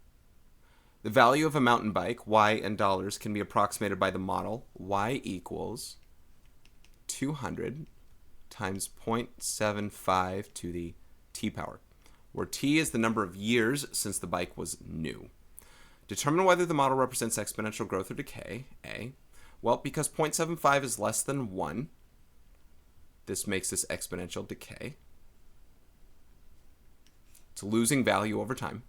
The value of a mountain bike, y in dollars, can be approximated by the model. Y equals 200 times 0.75 to the t power, where t is the number of years since the bike was new. Determine whether the model represents exponential growth or decay. A. Well, because 0.75 is less than 1, This makes this exponential decay. It's losing value over time.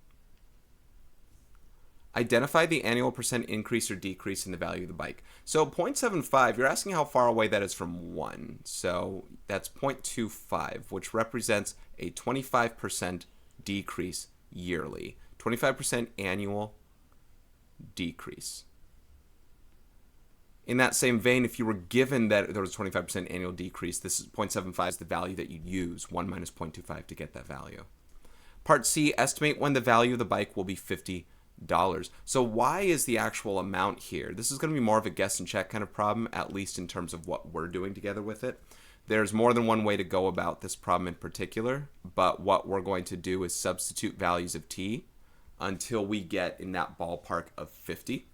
Identify the annual percent increase or decrease in the value of the bike. So 0.75, you're asking how far away that is from 1. So that's 0.25, which represents a 25% decrease yearly. 25% annual decrease. In that same vein, if you were given that there was a 25% annual decrease, this is 0.75 is the value that you'd use, 1 minus 0.25 to get that value. Part C, estimate when the value of the bike will be $50. So why is the actual amount here? This is going to be more of a guess and check kind of problem, at least in terms of what we're doing together with it. There's more than one way to go about this problem in particular, but what we're going to do is substitute values of t until we get in that ballpark of 50.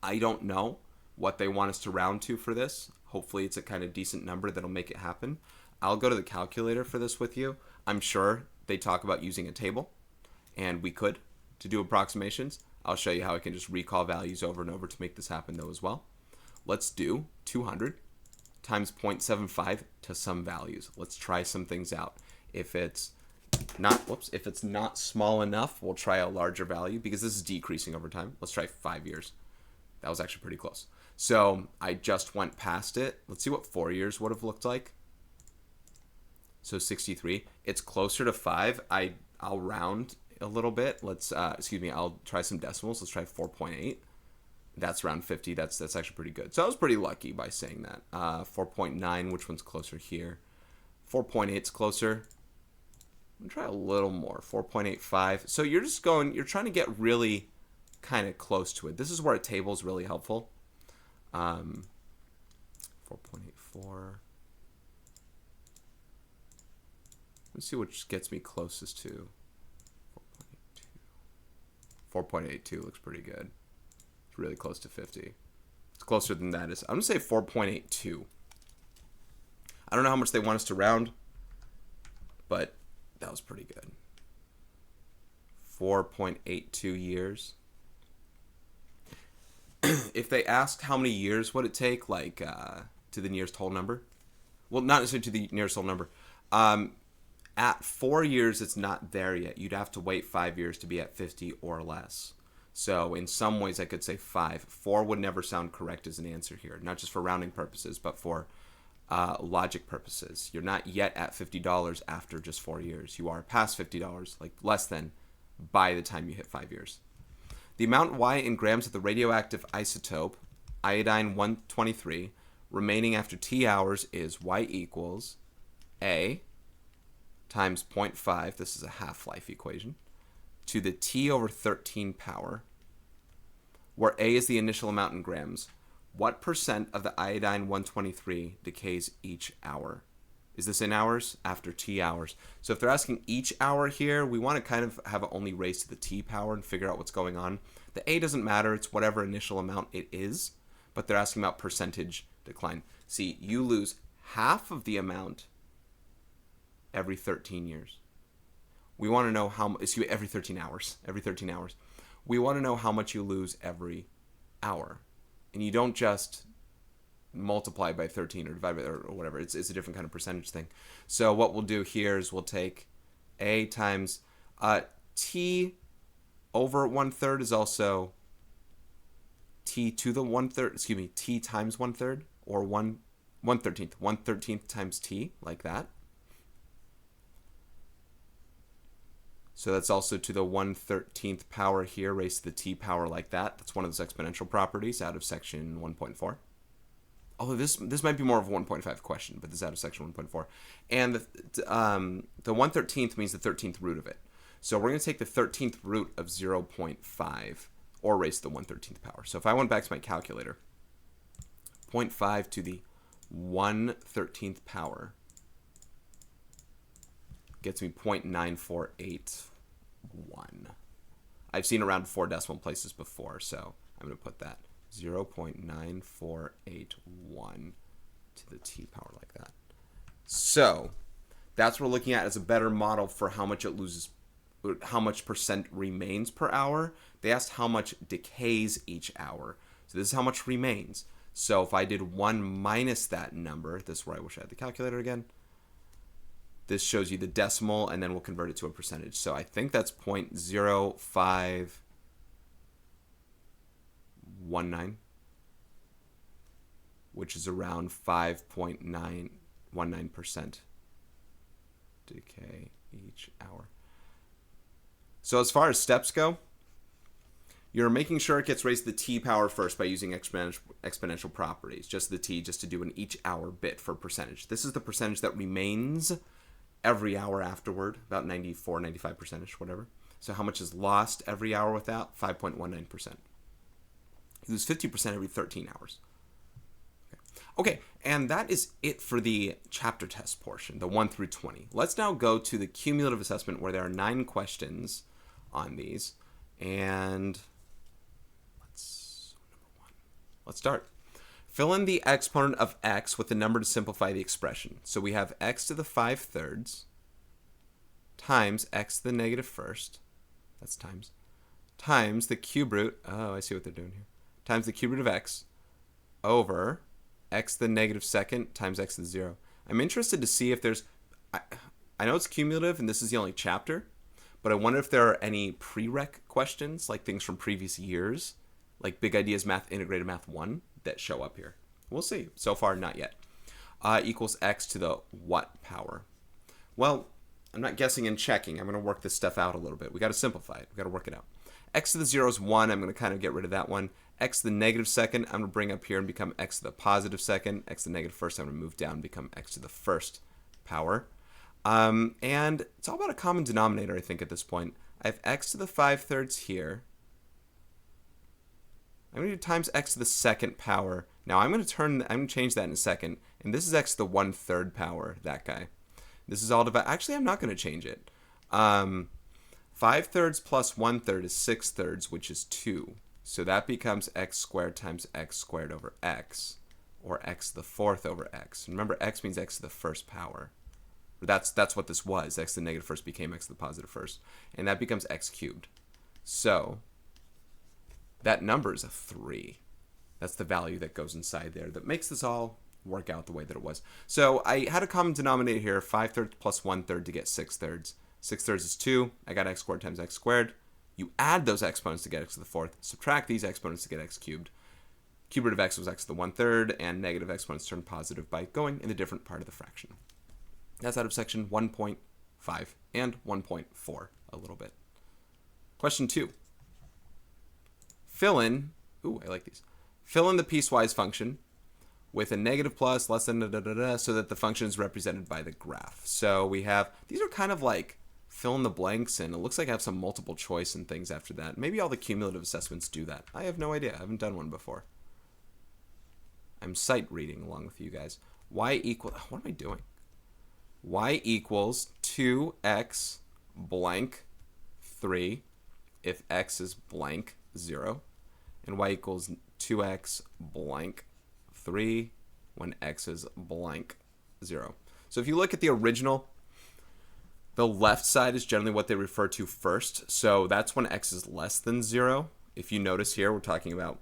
I don't know what they want us to round to for this. Hopefully it's a kind of decent number that'll make it happen. I'll go to the calculator for this with you. I'm sure they talk about using a table, and we could to do approximations. I'll show you how I can just recall values over and over to make this happen though as well. Let's do 200 times 0.75 to some values. Let's try some things out. If it's not small enough, we'll try a larger value because this is decreasing over time. Let's try 5 years. That was actually pretty close. So I just went past it. Let's see what 4 years would have looked like. So 63. It's closer to 5. I'll round a little bit. Let's I'll try some decimals. Let's try 4.8. That's around 50. That's actually pretty good. So I was pretty lucky by saying that. 4.9, which one's closer here? 4.8's closer. I'm gonna try a little more. 4.85. So you're trying to get really kind of close to it. This is where a table is really helpful. 4.84. Let's see which gets me closest to 4.82. 4.82 looks pretty good. It's really close to 50. It's closer than that. I'm going to say 4.82. I don't know how much they want us to round, but that was pretty good. 4.82 years. If they asked how many years would it take, like to the nearest whole number? Well, not necessarily to the nearest whole number. At 4 years, it's not there yet. You'd have to wait 5 years to be at 50 or less. So in some ways, I could say 5. 4 would never sound correct as an answer here, not just for rounding purposes, but for logic purposes. You're not yet at $50 after just 4 years. You are past $50, like less than, by the time you hit 5 years. The amount Y in grams of the radioactive isotope, iodine-123, remaining after T hours is Y equals A times 0.5, this is a half-life equation, to the T over 13 power, where A is the initial amount in grams. What percent of the iodine-123 decays each hour? Is this in hours? After T hours. So if they're asking each hour here, we want to kind of have it only raised to the T power and figure out what's going on. The A doesn't matter. It's whatever initial amount it is, but they're asking about percentage decline. See, you lose half of the amount every 13 years. We want to know how much, every 13 hours. Every 13 hours. We want to know how much you lose every hour. And you don't just multiply by 13 or divide by or whatever. It's a different kind of percentage thing. So what we'll do here is we'll take A times T over 1/3 is also T to the 1/3, T times 1/3 or 1/13th. 1/13th times T, like that. So that's also to the 1/13th power here, raised to the T power like that. That's one of those exponential properties out of section 1.4. Although this might be more of a 1.5 question, but this is out of section 1.4. And the 1/13th means the 13th root of it. So we're going to take the 13th root of 0.5 or raise to the 1/13th power. So if I went back to my calculator, 0.5 to the 1/13th power gets me 0.9481. I've seen around 4 decimal places before, so I'm going to put that 0.9481 to the T power like that. So that's what we're looking at as a better model for how much it loses, how much percent remains per hour. They asked how much decays each hour. So this is how much remains. So if I did 1 minus that number, this is where I wish I had the calculator again. This shows you the decimal, and then we'll convert it to a percentage. So I think that's 0.0519, which is around 5.919% decay each hour. So as far as steps go, you're making sure it gets raised to the t power first by using exponential properties. Just the t, just to do an each hour bit for percentage. This is the percentage that remains every hour afterward, about 94, 95%, whatever. So how much is lost every hour with that? 5.19%. You lose 50% every 13 hours. Okay, and that is it for the chapter test portion, the 1 through 20. Let's now go to the cumulative assessment where there are 9 questions on these. And let's start. Fill in the exponent of x with the number to simplify the expression. So we have x to the 5/3 times x to the negative first, that's times the cube root, oh, I see what they're doing here, times the cube root of x over x to the negative second times x to the 0. I'm interested to see if there's, I know it's cumulative and this is the only chapter, but I wonder if there are any prereq questions, like things from previous years, like Big Ideas Math, Integrated Math 1, that show up here. We'll see. So far, not yet. Equals x to the what power? Well, I'm not guessing and checking. I'm going to work this stuff out a little bit. We got to simplify it. We got to work it out. X to the 0 is 1. I'm going to kind of get rid of that one. X to the negative second, I'm going to bring up here and become x to the positive second. X to the negative first, I'm going to move down and become x to the first power. And it's all about a common denominator, I think, at this point. I have x to the 5/3 here. I'm going to do times x to the second power. Now I'm going to change that in a second. And this is x to the 1/3 power, that guy. This is all divided. Actually, I'm not going to change it. 5/3 plus 1/3 is 6/3, which is 2. So that becomes x squared times x squared over x, or x to the 4th over x. And remember, x means x to the first power. That's what this was. X to the negative first became x to the positive first. And that becomes x cubed. So that number is a 3. That's the value that goes inside there that makes this all work out the way that it was. So I had a common denominator here, 5/3 plus 1/3 to get 6/3. 6/3 is 2. I got x squared times x squared. You add those exponents to get x to the 4th. Subtract these exponents to get x cubed. Cube root of x was x to the 1/3, and negative exponents turn positive by going in the different part of the fraction. That's out of section 1.5 and 1.4 a little bit. Question 2. Fill in, ooh, I like these. Fill in the piecewise function with a negative plus less than so that the function is represented by the graph. So we have, these are kind of like fill in the blanks, and it looks like I have some multiple choice and things after that. Maybe all the cumulative assessments do that. I have no idea. I haven't done one before. I'm sight reading along with you guys. Y equals, what am I doing? Y equals 2x blank 3 if x is blank 0. And y equals 2x blank 3 when x is blank 0. So if you look at the original, the left side is generally what they refer to first. So that's when x is less than 0. If you notice here, we're talking about,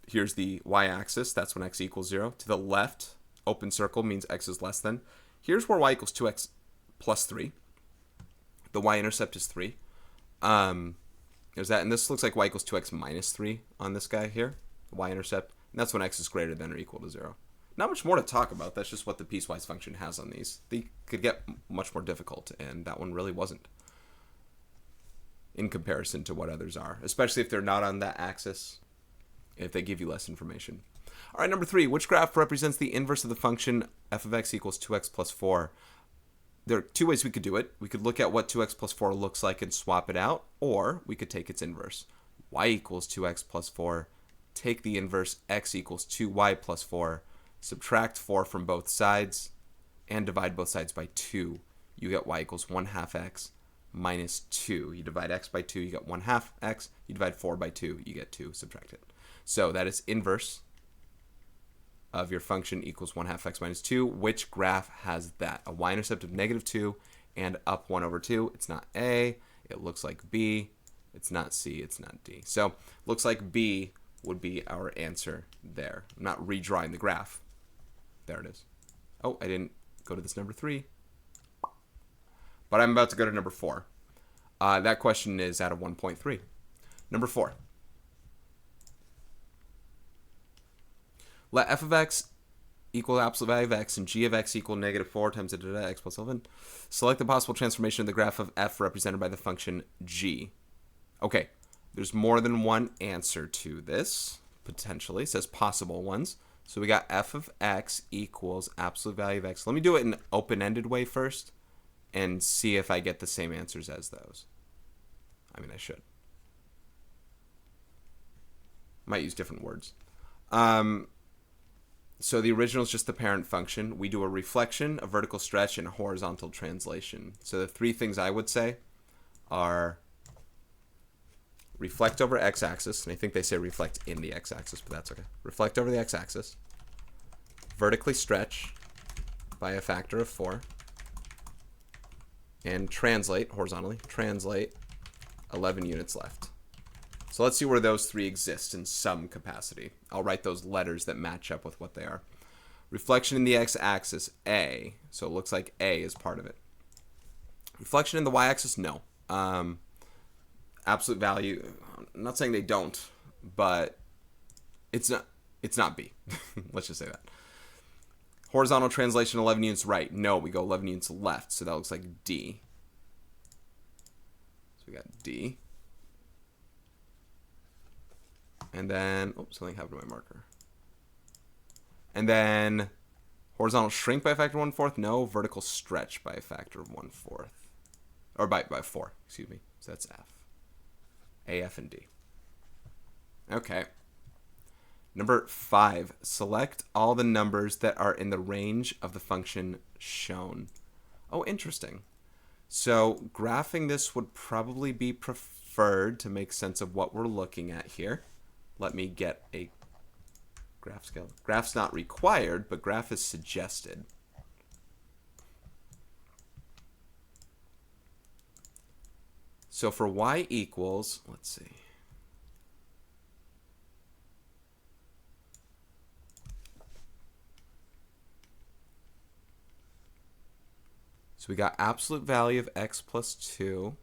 here's the y-axis. That's when x equals 0. To the left, open circle means x is less than. Here's where y equals 2x plus 3. The y-intercept is 3. There's that. And this looks like y equals 2x minus 3 on this guy here, the y-intercept. And that's when x is greater than or equal to 0. Not much more to talk about. That's just what the piecewise function has on these. They could get much more difficult, and that one really wasn't in comparison to what others are, especially if they're not on that axis, if they give you less information. All right, number 3, which graph represents the inverse of the function f of x equals 2x plus 4? There are 2 ways we could do it. We could look at what 2x plus 4 looks like and swap it out, or we could take its inverse. Y equals 2x plus 4. Take the inverse x equals 2y plus 4. Subtract 4 from both sides, and divide both sides by 2. You get y equals 1/2 x minus 2. You divide x by 2, you get 1/2 x. You divide 4 by 2, you get 2. Subtract it. So that is inverse of your function equals 1/2 x minus 2. Which graph has that? A y-intercept of -2 and up 1/2. It's not A. It looks like B. It's not C. It's not D. So looks like B would be our answer there. I'm not redrawing the graph. There it is. Oh, I didn't go to this number 3. But I'm about to go to number 4. That question is out of 1.3. Number 4. Let f of x equal absolute value of x and g of x equal -4 times x plus 11. Select the possible transformation of the graph of f represented by the function g. Okay, there's more than one answer to this, potentially. It says possible ones. So we got f of x equals absolute value of x. Let me do it in an open-ended way first and see if I get the same answers as those. I mean, I should. Might use different words. So the original is just the parent function. We do a reflection, a vertical stretch, and a horizontal translation. So the 3 things I would say are reflect over x-axis, and I think they say reflect in the x-axis, but that's okay. Reflect over the x-axis, vertically stretch by a factor of 4, and translate, horizontally, translate 11 units left. So let's see where those 3 exist in some capacity. I'll write those letters that match up with what they are. Reflection in the x-axis, A. So it looks like A is part of it. Reflection in the y-axis, no. Absolute value, I'm not saying they don't, but it's not B. Let's just say that. Horizontal translation, 11 units right. No, we go 11 units left, so that looks like D. So we got D. And then, oops, something happened to my marker. And then horizontal shrink by a factor of 1/4. No, vertical stretch by a factor of 1/4. Or by 4, excuse me. So that's F. A, F, and D. Okay. Number 5. Select all the numbers that are in the range of the function shown. Oh, interesting. So graphing this would probably be preferred to make sense of what we're looking at here. Let me get a graph scale. Graph's not required, but graph is suggested. So for y equals, let's see. So we got absolute value of x plus 2,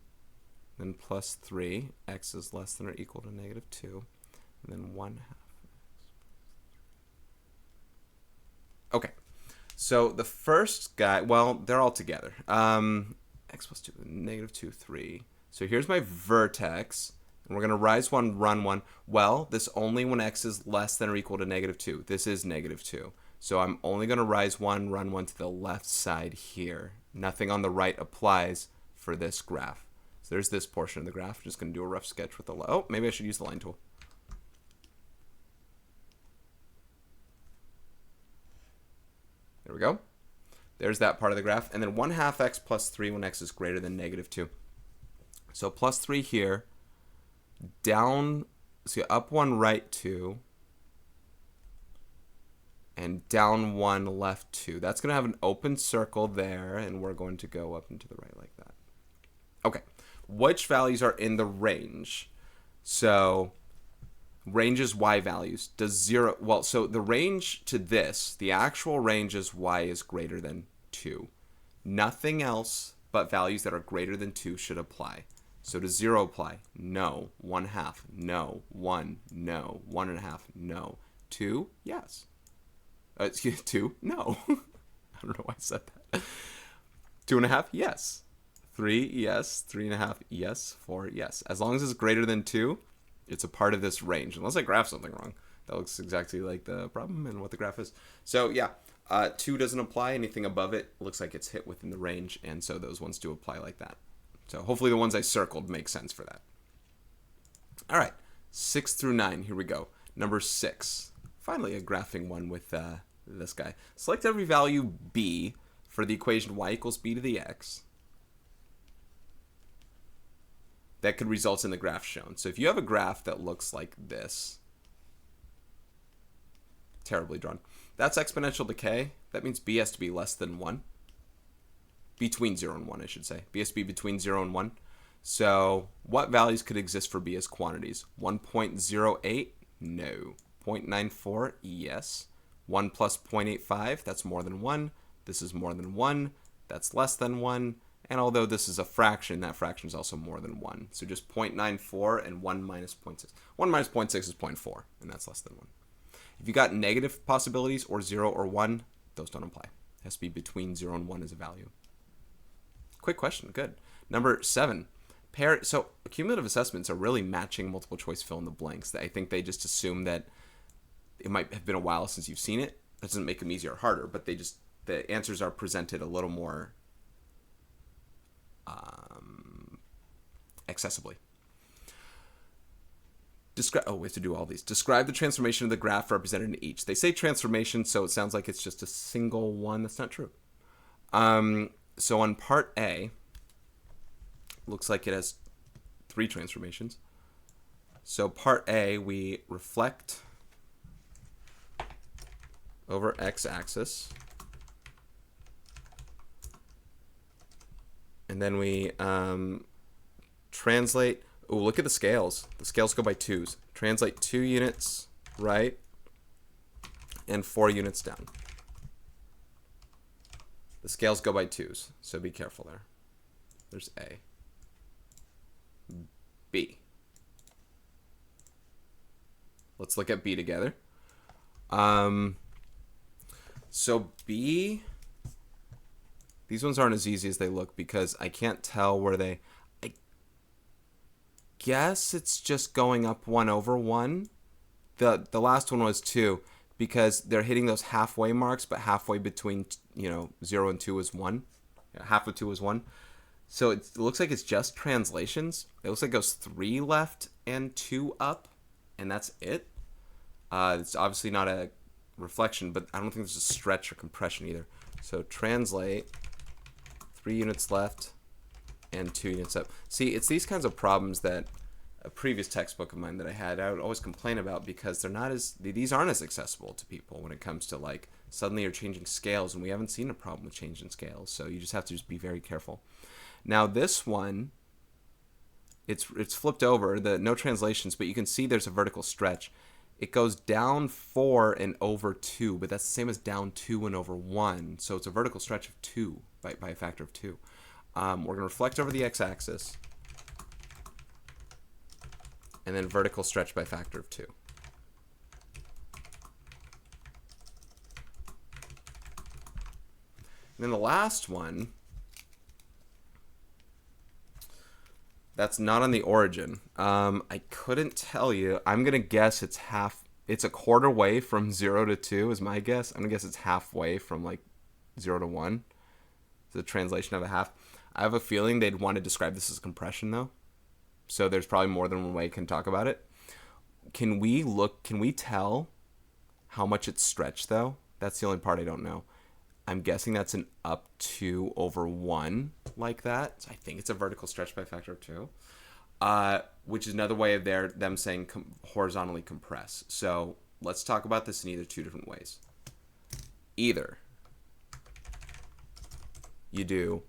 then plus 3. X is less than or equal to -2. And then 1/2. Okay, so the first guy, well, they're all together. X plus 2, -2, 3. So here's my vertex, and we're going to rise 1, run 1. Well, this only when x is less than or equal to -2. This is -2. So I'm only going to rise 1, run 1 to the left side here. Nothing on the right applies for this graph. So there's this portion of the graph. Just going to do a rough sketch with the, oh, maybe I should use the line tool. There we go. There's that part of the graph. And then 1/2 x plus 3 when x is greater than -2. So plus 3 here. Down, so up 1, right 2. And down 1, left 2. That's going to have an open circle there. And we're going to go up and to the right like that. Okay. Which values are in the range? So range is y values. Does 0, well, so the range to this, the actual range is y is greater than 2. Nothing else but values that are greater than 2 should apply. So does 0 apply? No. 1/2? No. 1? No. 1.5? No. 2? Yes. Excuse me, 2? No. I don't know why I said that. 2.5? Yes. 3? Yes. 3.5? Yes. 4? Yes. As long as it's greater than 2, it's a part of this range, unless I graph something wrong. That looks exactly like the problem and what the graph is. So yeah, 2 doesn't apply. Anything above it looks like it's hit within the range, and so those ones do apply like that. So hopefully the ones I circled make sense for that. All right, 6 through 9, here we go. Number 6, finally a graphing one with this guy. Select every value b for the equation y equals b to the x. That could result in the graph shown. So if you have a graph that looks like this, terribly drawn, that's exponential decay. That means b has to be less than 1. Between 0 and 1, I should say. B has to be between 0 and 1. So what values could exist for b as quantities? 1.08? No. 0.94? Yes. 1 plus 0.85? That's more than 1. This is more than 1. That's less than 1. And although this is a fraction, that fraction is also more than 1. So just 0.94 and 1 minus 0.6. 1 minus 0.6 is 0.4, and that's less than 1. If you got negative possibilities or 0 or 1, those don't apply. It has to be between 0 and 1 as a value. Quick question. Good. Number 7. So cumulative assessments are really matching multiple choice fill in the blanks. I think they just assume that it might have been a while since you've seen it. That doesn't make them easier or harder, but the answers are presented a little more accessibly. We have to do all these. Describe the transformation of the graph represented in each. They say transformation, so it sounds like it's just a single one. That's not true. So on part A, looks like it has 3 transformations. So part A, we reflect over x-axis. And then we translate. Oh, look at the scales. The scales go by 2s. Translate 2 units right and 4 units down. The scales go by 2s, so be careful there. There's A. B. Let's look at B together. So B, these ones aren't as easy as they look because I can't tell where I guess it's just going up 1 over 1. The last one was 2 because they're hitting those halfway marks, but halfway between 0 and 2 is 1. Half of 2 is 1. So it looks like it's just translations. It looks like it goes 3 left and 2 up, and that's it. It's obviously not a reflection, but I don't think there's a stretch or compression either. So translate 3 units left and 2 units up. See, it's these kinds of problems that a previous textbook of mine that I would always complain about because these aren't as accessible to people when it comes to like suddenly you're changing scales, and we haven't seen a problem with changing scales. So you just have to be very careful. Now this one, it's flipped over, no translations, but you can see there's a vertical stretch. It goes down 4 and over 2, but that's the same as down 2 and over 1. So it's a vertical stretch of 2 by a factor of 2. We're going to reflect over the x-axis, and then vertical stretch by a factor of 2. And then the last one, that's not on the origin. I couldn't tell you. I'm going to guess it's a quarter way from 0 to 2 is my guess. I'm going to guess it's halfway from like 0 to 1. It's a translation of a half. I have a feeling they'd want to describe this as compression though. So there's probably more than one way you can talk about it. Can we tell how much it's stretched though? That's the only part I don't know. I'm guessing that's an up 2 over 1 like that. So I think it's a vertical stretch by a factor of 2, which is another way of them saying horizontally compress. So let's talk about this in either 2 different ways. Either you do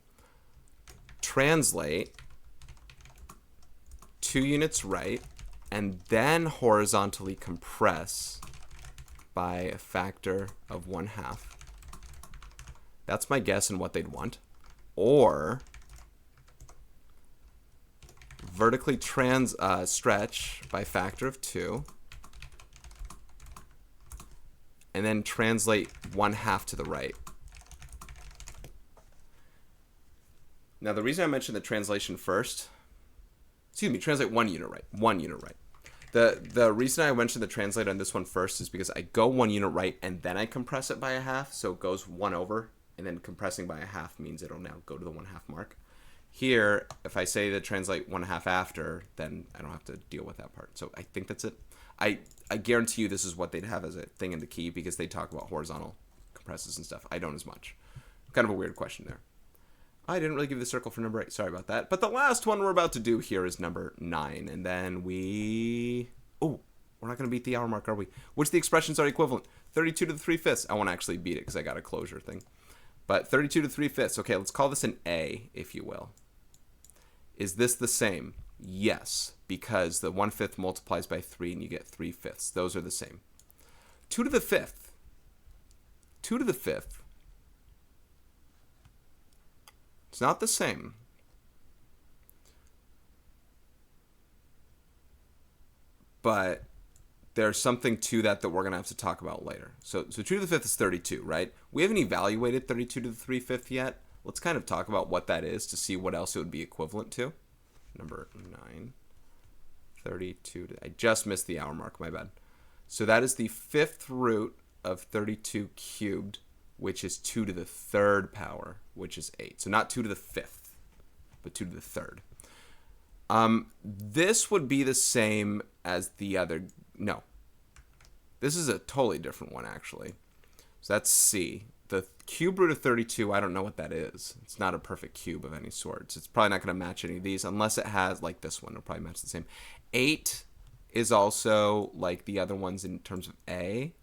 translate 2 units right and then horizontally compress by a factor of 1/2. That's my guess in what they'd want. Or vertically stretch by factor of 2 and then translate 1/2 to the right. Now the reason I mentioned the translation first, translate 1 unit right. 1 unit right. The reason I mentioned the translate on this one first is because I go 1 unit right and then I compress it by a half, so it goes 1 over. And then compressing by a half means it'll now go to the 1/2 mark. Here, if I say to translate 1/2 after, then I don't have to deal with that part. So I think that's it. I guarantee you this is what they'd have as a thing in the key because they talk about horizontal compresses and stuff. I don't as much. Kind of a weird question there. I didn't really give the circle for number 8. Sorry about that. But the last one we're about to do here is number 9. And then we're not going to beat the hour mark, are we? Which the expressions are equivalent? 32 to the 3/5. I won't actually beat it because I got a closure thing. But 32 to 3/5. Okay, let's call this an A, if you will. Is this the same? Yes. because the 1/5 multiplies by 3 and you get 3/5. Those are the same. 2 to the 5th. 2 to the 5th. It's not the same. But there's something to that we're going to have to talk about later. So 2 to the 5th is 32, right? We haven't evaluated 32 to the 3/5 yet. Let's kind of talk about what that is to see what else it would be equivalent to. Number 9. 32. I just missed the hour mark, my bad. So that is the 5th root of 32 cubed, which is 2 to the 3rd power, which is 8. So not 2 to the 5th, but 2 to the 3rd. This would be the same as the other. No. This is a totally different one, actually. So that's C. The cube root of 32, I don't know what that is. It's not a perfect cube of any sort. It's probably not going to match any of these unless it has, like this one. It'll probably match the same. 8 is also like the other ones in terms of A.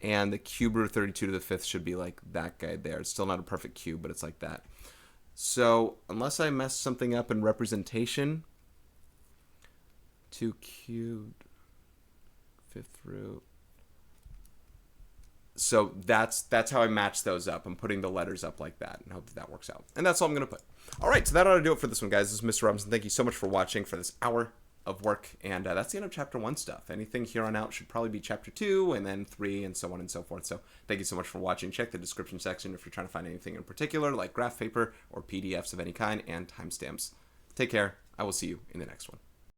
And the cube root of 32 to the 5th should be like that guy there. It's still not a perfect cube, but it's like that. So unless I mess something up in representation, 2 cubed, 5th root. So that's how I match those up. I'm putting the letters up like that and hope that works out. And that's all I'm going to put. All right, so that ought to do it for this one, guys. This is Mr. Robinson. Thank you so much for watching for this hour of work. And that's the end of Chapter 1 stuff. Anything here on out should probably be Chapter 2 and then 3 and so on and so forth. So thank you so much for watching. Check the description section if you're trying to find anything in particular, like graph paper or PDFs of any kind and timestamps. Take care. I will see you in the next one.